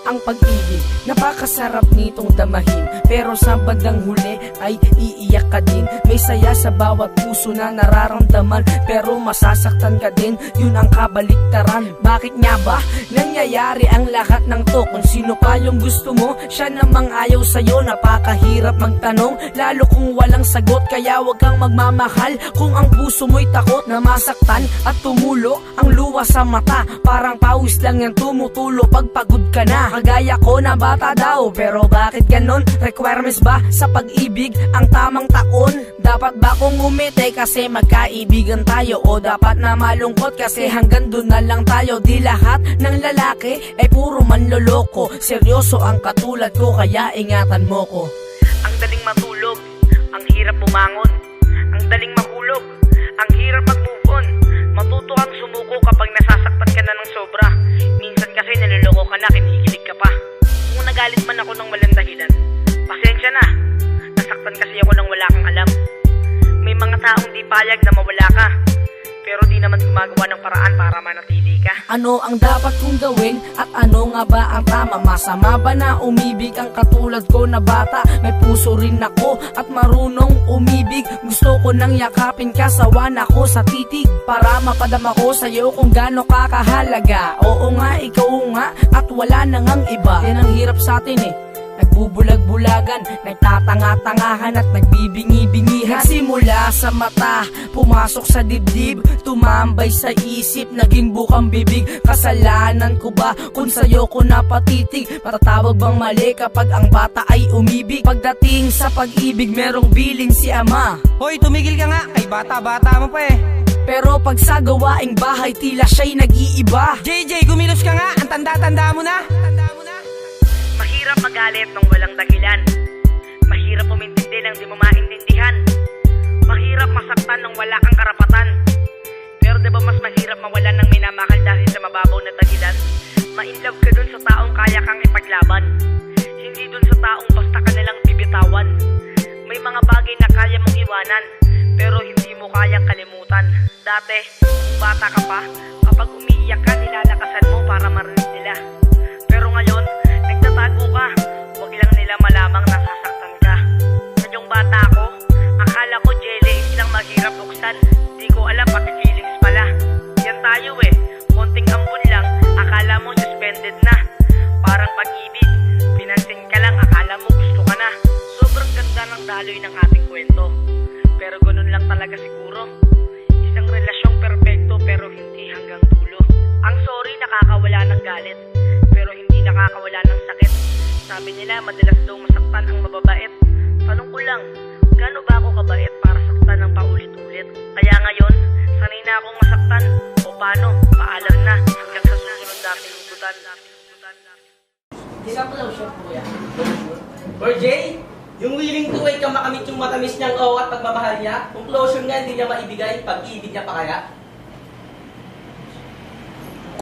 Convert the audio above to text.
ang pag-ibig, napakasarap nitong damahin, pero sa bandang huli ay iiyak ka din. May saya sa bawat puso na nararamdaman, pero masasaktan ka din, yun ang kabaliktaran. Bakit nga ba nangyayari ang lahat ng to? Kung sino pa yung gusto mo, siya namang ayaw sa'yo. Napakahirap magtanong, lalo kung walang sagot. Kaya wag kang magmamahal kung ang puso mo'y takot na masaktan at tumulo ang luha sa mata. Parang pawis lang yan tumutulo pag pagod ka na. Kagaya ko na bata daw, pero bakit ganon? Requirements ba sa pag-ibig ang tamang taon? Dapat ba kong umiti kasi magkaibigan tayo? O dapat na malungkot kasi hanggang doon na lang tayo? Di lahat ng lalaki ay puro manloloko, seryoso ang katulad ko, kaya ingatan mo ko. Ang daling matulog, ang hirap bumangon. Ang daling mahulog, ang hirap mag-move on. Matuto kang sumuko kapag nasasaktan ka na ng sobra. Minsan kasi niloloko ka na, kinikilig ka pa. Kung nagalit man ako ng walang dahilan, pasensya na. Nasaktan kasi ako ng wala kang alam. May mga taong di payag na mawala ka, pero di naman gumagawa ng paraan para manatili ka. Ano ang dapat kong gawin at ano nga ba ang tama? Masama ba na umibig ang katulad ko na bata? May puso rin ako at marunong umibig. Gusto ko nang yakapin ka, sawan ako sa titig, para mapadama ko sa'yo kung gaano ka kahalaga. Oo nga, ikaw nga, at wala nang ang iba. Yan ang hirap sa atin eh, nagbubulag-bulagan, nagtatanga-tangahan at nagbibingi-bingihan. Nagsimula sa mata, pumasok sa dibdib, tumambay sa isip, naging bukang bibig. Kasalanan ko ba kung sa'yo ko napatitig? Matatawag bang mali kapag ang bata ay umibig? Pagdating sa pag-ibig, merong bilin si ama. Hoy, tumigil ka nga, kay bata-bata mo pa eh. Pero pag sa gawaing bahay, tila siya'y nag-iiba. JJ, gumilos ka nga, ang tanda-tanda mo na. Mahirap magalit nang walang dahilan. Mahirap umintindi nang di mo maintindihan. Mahirap masaktan nang wala kang karapatan. Pero diba mas mahirap mawalan ng minamahal dahil sa mababaw na dahilan? Ma-inlove ka dun sa taong kaya kang ipaglaban, hindi dun sa taong basta ka nalang bibitawan. May mga bagay na kaya mong iwanan, pero hindi mo kayang kalimutan. Dati, kung bata ka pa, kapag umiiyak ka, nilalakasan mo para marinig nila. Pero ngayon, nagtatago ka, wag lang nila malamang nasasaktan ka. Ngayong bata ako, akala ko jelly is lang mahirap buksan. Di ko alam pati feelings pala. Yan tayo eh, konting ambon lang, akala mo suspended na. Parang pag-ibig, pinansin ka lang, akala mo gusto ka na. Sobrang ganda ng daloy ng ating kwento, pero ganun lang talaga siguro. Isang relasyong perpekto pero hindi hanggang dulo. Ang sorry nakakawala ng galit, pero hindi nakakawala ng sakit. Sabi nila madalas daw masaktan ang mababait. Tanong ko lang, gaano ba ako kabait para saktan ng paulit-ulit? Kaya ngayon, sanay na akong masaktan. O paano, paalam na hanggang sa susunod nating hugutan. Isang closure po yan. Or Jay, yung willing to wait ka makamit yung matamis niyang o at pagmamahal niya, kung closure nga hindi niya maibigay, pag-ibig niya pa kaya?